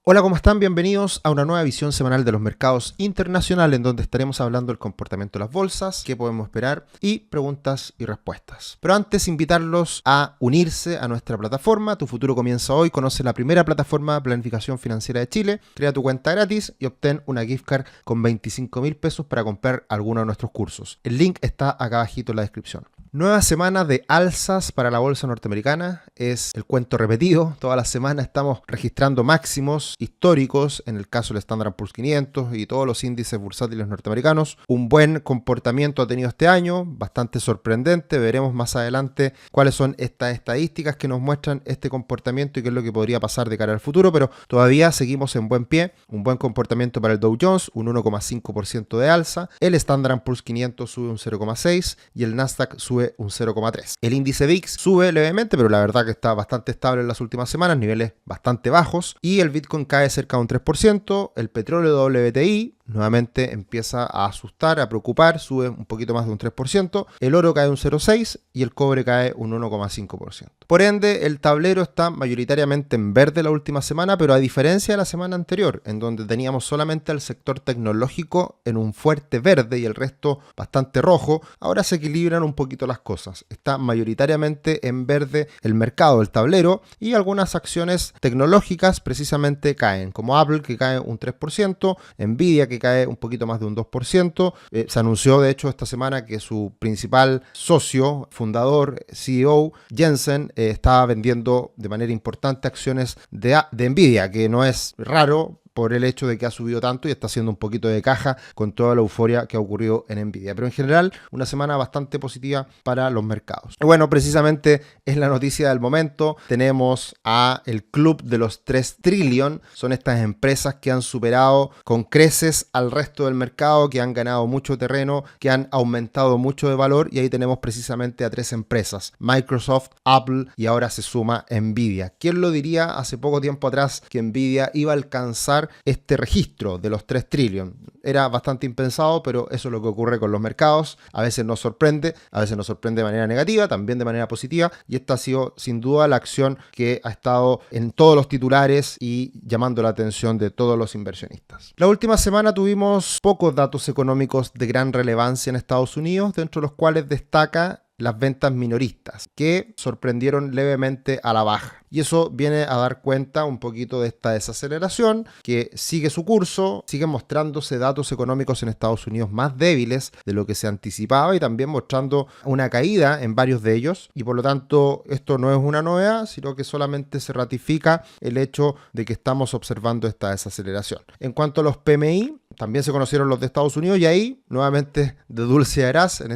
Hola, ¿cómo están? Bienvenidos a una nueva visión semanal de los mercados internacionales en donde estaremos hablando del comportamiento de las bolsas, qué podemos esperar y preguntas y respuestas. Pero antes, invitarlos a unirse a nuestra plataforma. Tu futuro comienza hoy. Conoce la primera plataforma de planificación financiera de Chile. Crea tu cuenta gratis y obtén una gift card con 25.000 pesos para comprar alguno de nuestros cursos. El link está acá abajito en la descripción. Nueva semana de alzas para la bolsa norteamericana, es el cuento repetido. Toda la semana estamos registrando máximos históricos, en el caso del Standard & Poor's 500 y todos los índices bursátiles norteamericanos. Un buen comportamiento ha tenido este año, bastante sorprendente. Veremos más adelante cuáles son estas estadísticas que nos muestran este comportamiento y qué es lo que podría pasar de cara al futuro, pero todavía seguimos en buen pie. Un buen comportamiento para el Dow Jones, un 1,5% de alza. El Standard & Poor's 500 sube un 0,6% y el Nasdaq sube un 0,3%. El índice VIX sube levemente, pero la verdad que está bastante estable en las últimas semanas, niveles bastante bajos, y el Bitcoin cae cerca de un 3%, el petróleo WTI nuevamente empieza a asustar, a preocupar, sube un poquito más de un 3%, el oro cae un 0,6% y el cobre cae un 1,5%. Por ende, el tablero está mayoritariamente en verde la última semana, pero a diferencia de la semana anterior, en donde teníamos solamente al sector tecnológico en un fuerte verde y el resto bastante rojo, ahora se equilibran un poquito las cosas. Está mayoritariamente en verde el mercado, el tablero, y algunas acciones tecnológicas precisamente caen, como Apple, que cae un 3%, Nvidia, que cae un poquito más de un 2%. Se anunció de hecho esta semana que su principal socio, fundador, CEO, Jensen, estaba vendiendo de manera importante acciones de Nvidia, que no es raro por el hecho de que ha subido tanto y está haciendo un poquito de caja con toda la euforia que ha ocurrido en Nvidia. Pero en general, una semana bastante positiva para los mercados. Bueno, precisamente es la noticia del momento. Tenemos a el club de los 3 trillion. Son estas empresas que han superado con creces al resto del mercado, que han ganado mucho terreno, que han aumentado mucho de valor, y ahí tenemos precisamente a 3 empresas: Microsoft, Apple y ahora se suma Nvidia. ¿Quién lo diría hace poco tiempo atrás que Nvidia iba a alcanzar este registro de los 3 trillion? Era bastante impensado, pero eso es lo que ocurre con los mercados. A veces nos sorprende de manera negativa, también de manera positiva, y esta ha sido sin duda la acción que ha estado en todos los titulares y llamando la atención de todos los inversionistas. La última semana tuvimos pocos datos económicos de gran relevancia en Estados Unidos, dentro de los cuales destaca las ventas minoristas, que sorprendieron levemente a la baja. Y eso viene a dar cuenta un poquito de esta desaceleración que sigue su curso, sigue mostrándose datos económicos en Estados Unidos más débiles de lo que se anticipaba y también mostrando una caída en varios de ellos. Y por lo tanto, esto no es una novedad, sino que solamente se ratifica el hecho de que estamos observando esta desaceleración. En cuanto a los PMI, también se conocieron los de Estados Unidos y ahí, nuevamente, de dulce a gras, en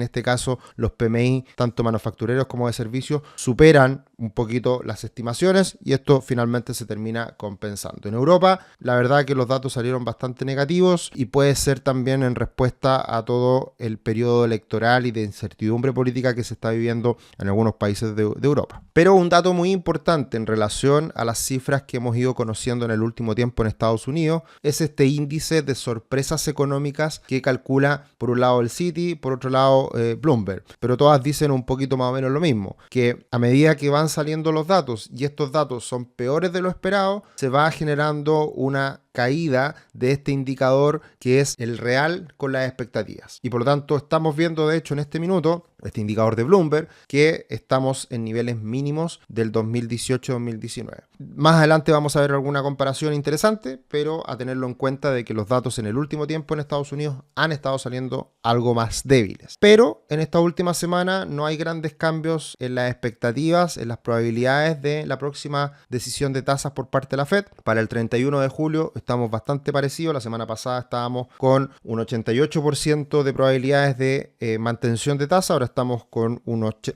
este caso, los PMI, tanto manufactureros como de servicios, superan un poquito las estimaciones y esto finalmente se termina compensando. En Europa, la verdad que los datos salieron bastante negativos y puede ser también en respuesta a todo el periodo electoral y de incertidumbre política que se está viviendo en algunos países de Europa. Pero un dato muy importante en relación a las cifras que hemos ido conociendo en el último tiempo en Estados Unidos es este índice de sorpresas económicas que calcula por un lado el Citi, por otro lado Bloomberg, pero todas dicen un poquito más o menos lo mismo, que a medida que van saliendo los datos y estos datos son peores de lo esperado, se va generando una caída de este indicador que es el real con las expectativas. Y por lo tanto estamos viendo de hecho en este minuto, este indicador de Bloomberg, que estamos en niveles mínimos del 2018-2019. Más adelante vamos a ver alguna comparación interesante, pero a tenerlo en cuenta de que los datos en el último tiempo en Estados Unidos han estado saliendo algo más débiles. Pero en esta última semana no hay grandes cambios en las expectativas, en las probabilidades de la próxima decisión de tasas por parte de la Fed. Para el 31 de julio estamos bastante parecidos. La semana pasada estábamos con un 88% de probabilidades de mantención de tasa, ahora estamos con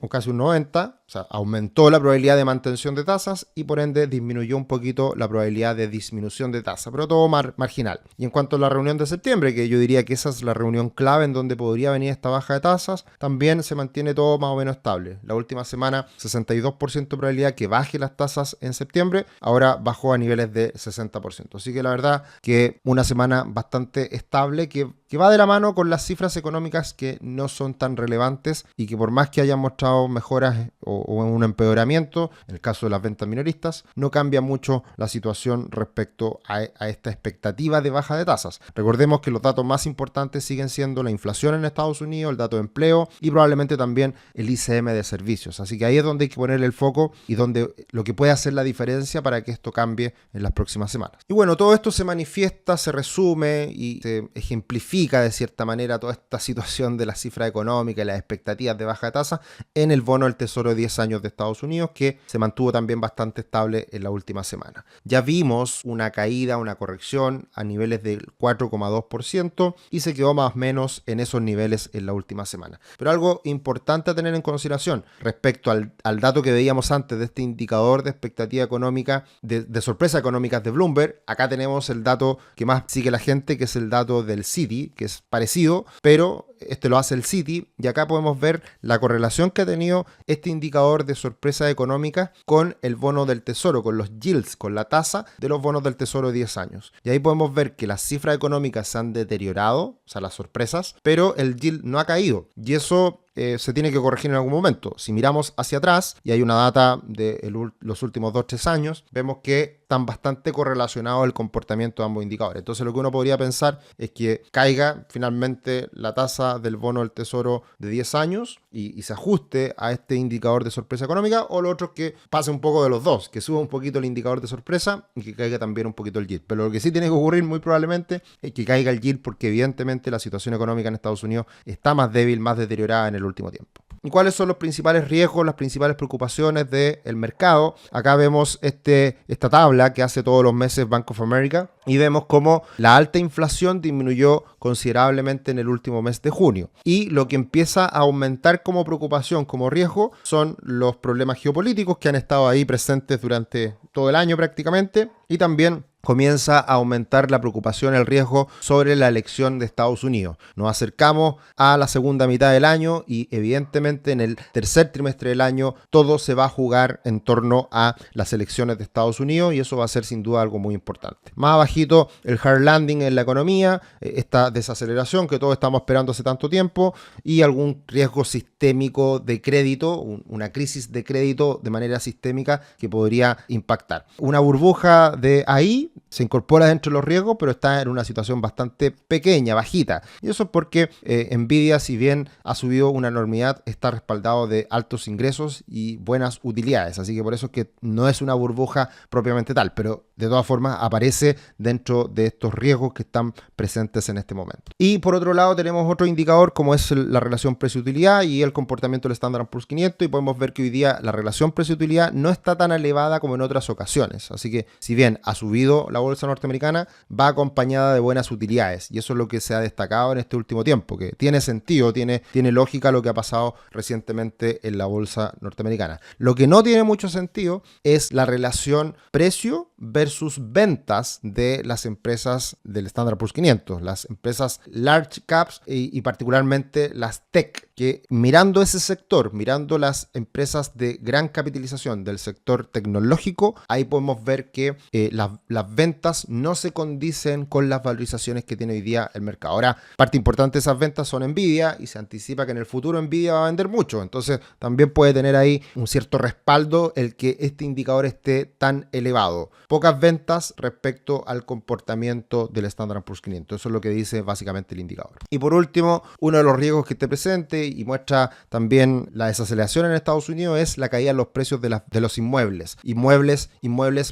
casi un 90%, o sea, aumentó la probabilidad de mantención de tasas y por ende disminuyó un poquito la probabilidad de disminución de tasa, pero todo marginal. Y en cuanto a la reunión de septiembre, que yo diría que esa es la reunión clave en donde podría venir esta baja de tasas, también se mantiene todo más o menos estable. La última semana, 62% de probabilidad que baje las tasas en septiembre, ahora bajó a niveles de 60%. Así que la verdad que una semana bastante estable que que va de la mano con las cifras económicas que no son tan relevantes y que por más que hayan mostrado mejoras o un empeoramiento, en el caso de las ventas minoristas, no cambia mucho la situación respecto a esta expectativa de baja de tasas. Recordemos que los datos más importantes siguen siendo la inflación en Estados Unidos, el dato de empleo y probablemente también el ICM de servicios. Así que ahí es donde hay que poner el foco y donde lo que puede hacer la diferencia para que esto cambie en las próximas semanas. Y bueno, todo esto se manifiesta, se resume y se ejemplifica de cierta manera toda esta situación de las cifras económicas y las expectativas de baja de tasa en el bono del Tesoro de 10 años de Estados Unidos, que se mantuvo también bastante estable en la última semana. Ya vimos una caída, una corrección a niveles del 4,2% y se quedó más o menos en esos niveles en la última semana. Pero algo importante a tener en consideración respecto al dato que veíamos antes de este indicador de expectativa económica, de sorpresa económica de Bloomberg, acá tenemos el dato que más sigue la gente, que es el dato del Citi, que es parecido, pero este lo hace el Citi, y acá podemos ver la correlación que ha tenido este indicador de sorpresa económica con el bono del Tesoro, con los yields, con la tasa de los bonos del Tesoro de 10 años. Y ahí podemos ver que las cifras económicas se han deteriorado, o sea, las sorpresas, pero el yield no ha caído. Y eso se tiene que corregir en algún momento. Si miramos hacia atrás, y hay una data de los últimos 2-3 años, vemos que están bastante correlacionados el comportamiento de ambos indicadores. Entonces lo que uno podría pensar es que caiga finalmente la tasa del bono del Tesoro de 10 años y se ajuste a este indicador de sorpresa económica, o lo otro es que pase un poco de los dos, que suba un poquito el indicador de sorpresa y que caiga también un poquito el yield. Pero lo que sí tiene que ocurrir muy probablemente es que caiga el yield, porque evidentemente la situación económica en Estados Unidos está más débil, más deteriorada en el último tiempo. ¿Y cuáles son los principales riesgos, las principales preocupaciones del mercado? Acá vemos esta tabla que hace todos los meses Bank of America y vemos cómo la alta inflación disminuyó considerablemente en el último mes de junio. Y lo que empieza a aumentar como preocupación, como riesgo, son los problemas geopolíticos que han estado ahí presentes durante todo el año prácticamente, y también comienza a aumentar la preocupación, el riesgo sobre la elección de Estados Unidos. Nos acercamos a la segunda mitad del año y evidentemente en el tercer trimestre del año todo se va a jugar en torno a las elecciones de Estados Unidos, y eso va a ser sin duda algo muy importante. Más abajito, el hard landing en la economía, esta desaceleración que todos estamos esperando hace tanto tiempo, y algún riesgo sistémico de crédito, una crisis de crédito de manera sistémica que podría impactar. Una burbuja de ahí se incorpora dentro de los riesgos, pero está en una situación bastante pequeña, bajita. Y eso es porque Nvidia, si bien ha subido una enormidad, está respaldado de altos ingresos y buenas utilidades. Así que por eso es que no es una burbuja propiamente tal, pero de todas formas aparece dentro de estos riesgos que están presentes en este momento. Y por otro lado tenemos otro indicador como es la relación precio-utilidad y el comportamiento del Standard & Poor's 500, y podemos ver que hoy día la relación precio-utilidad no está tan elevada como en otras ocasiones. Así que si bien ha subido la bolsa norteamericana, va acompañada de buenas utilidades, y eso es lo que se ha destacado en este último tiempo, que tiene sentido, tiene lógica lo que ha pasado recientemente en la bolsa norteamericana. Lo que no tiene mucho sentido es la relación precio versus ventas de las empresas del Standard & Poor's 500, las empresas large caps y particularmente las tech, que mirando ese sector, mirando las empresas de gran capitalización del sector tecnológico, ahí podemos ver que las ventas no se condicen con las valorizaciones que tiene hoy día el mercado. Ahora, parte importante de esas ventas son Nvidia, y se anticipa que en el futuro Nvidia va a vender mucho, entonces también puede tener ahí un cierto respaldo el que este indicador esté tan elevado. Pocas ventas respecto al comportamiento del Standard & Poor's 500. Eso es lo que dice básicamente el indicador. Y por último, uno de los riesgos que esté presente y muestra también la desaceleración en Estados Unidos es la caída en los precios de los inmuebles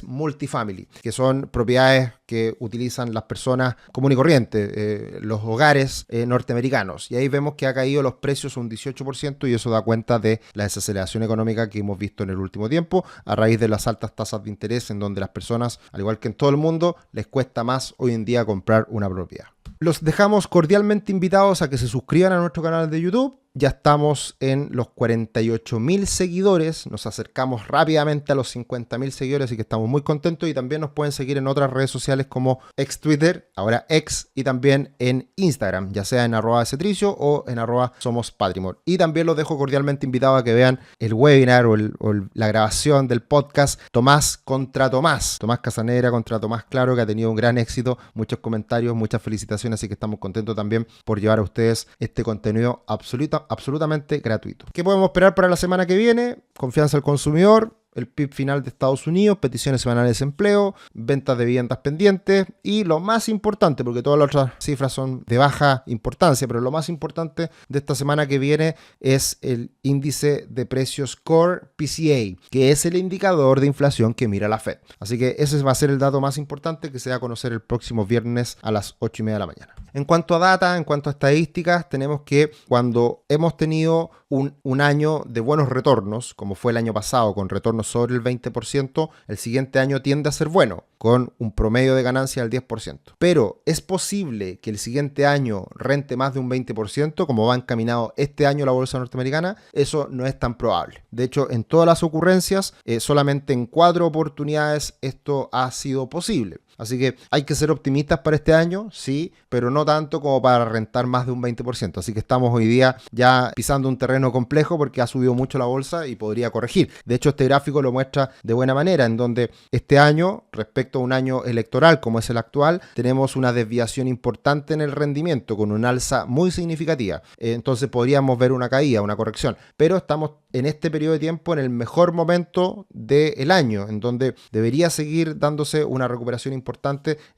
multifamily, que son propiedades que utilizan las personas común y corriente, los hogares norteamericanos. Y ahí vemos que ha caído los precios un 18%, y eso da cuenta de la desaceleración económica que hemos visto en el último tiempo a raíz de las altas tasas de interés, en donde las personas, al igual que en todo el mundo, les cuesta más hoy en día comprar una propiedad. Los dejamos cordialmente invitados a que se suscriban a nuestro canal de YouTube, ya estamos en los 48.000 seguidores, nos acercamos rápidamente a los 50.000 seguidores, así que estamos muy contentos. Y también nos pueden seguir en otras redes sociales como ex Twitter, ahora ex, y también en Instagram, ya sea en @cetricio o en @somospatrimor. Y también los dejo cordialmente invitados a que vean el webinar o la grabación del podcast Tomás contra Tomás Casanegra contra Tomás Claro, que ha tenido un gran éxito, muchos comentarios, muchas felicitaciones, así que estamos contentos también por llevar a ustedes este contenido absolutamente gratuito. ¿Qué podemos esperar para la semana que viene? Confianza al consumidor, el PIB final de Estados Unidos, peticiones semanales de desempleo, ventas de viviendas pendientes y lo más importante, porque todas las otras cifras son de baja importancia, pero lo más importante de esta semana que viene es el índice de precios Core PCA, que es el indicador de inflación que mira la Fed. Así que ese va a ser el dato más importante que se va a conocer el próximo viernes a las 8:30 de la mañana. En cuanto a data, en cuanto a estadísticas, tenemos que cuando hemos tenido un año de buenos retornos, como fue el año pasado, con retornos sobre el 20%, el siguiente año tiende a ser bueno, con un promedio de ganancia del 10%. Pero es posible que el siguiente año rente más de un 20%, como va encaminado este año la bolsa norteamericana. Eso no es tan probable. De hecho, en todas las ocurrencias, solamente en 4 oportunidades esto ha sido posible. Así que hay que ser optimistas para este año, sí, pero no tanto como para rentar más de un 20%. Así que estamos hoy día ya pisando un terreno complejo porque ha subido mucho la bolsa y podría corregir. De hecho, este gráfico lo muestra de buena manera, en donde este año, respecto a un año electoral como es el actual, tenemos una desviación importante en el rendimiento con un alza muy significativa. Entonces podríamos ver una caída, una corrección, pero estamos en este periodo de tiempo en el mejor momento del año, en donde debería seguir dándose una recuperación importante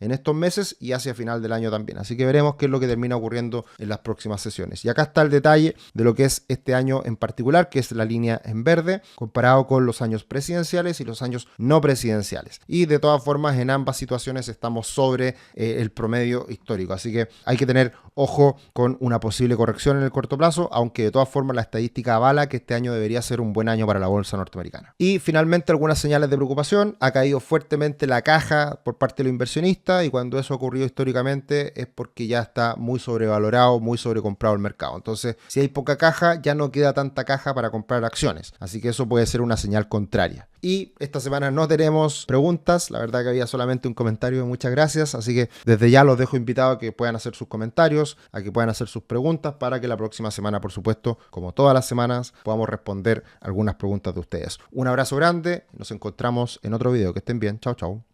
en estos meses y hacia final del año también. Así que veremos qué es lo que termina ocurriendo en las próximas sesiones. Y acá está el detalle de lo que es este año en particular, que es la línea en verde, comparado con los años presidenciales y los años no presidenciales. Y de todas formas, en ambas situaciones estamos sobre el promedio histórico. Así que hay que tener ojo con una posible corrección en el corto plazo, aunque de todas formas la estadística avala que este año debería ser un buen año para la bolsa norteamericana. Y finalmente, algunas señales de preocupación. Ha caído fuertemente la caja por parte de los inversionistas, y cuando eso ha ocurrido históricamente es porque ya está muy sobrevalorado, muy sobrecomprado el mercado. Entonces, si hay poca caja, ya no queda tanta caja para comprar acciones. Así que eso puede ser una señal contraria. Y esta semana no tenemos preguntas, la verdad que había solamente un comentario, muchas gracias, así que desde ya los dejo invitados a que puedan hacer sus comentarios, a que puedan hacer sus preguntas, para que la próxima semana, por supuesto, como todas las semanas, podamos responder algunas preguntas de ustedes. Un abrazo grande, nos encontramos en otro video, que estén bien, chao chao.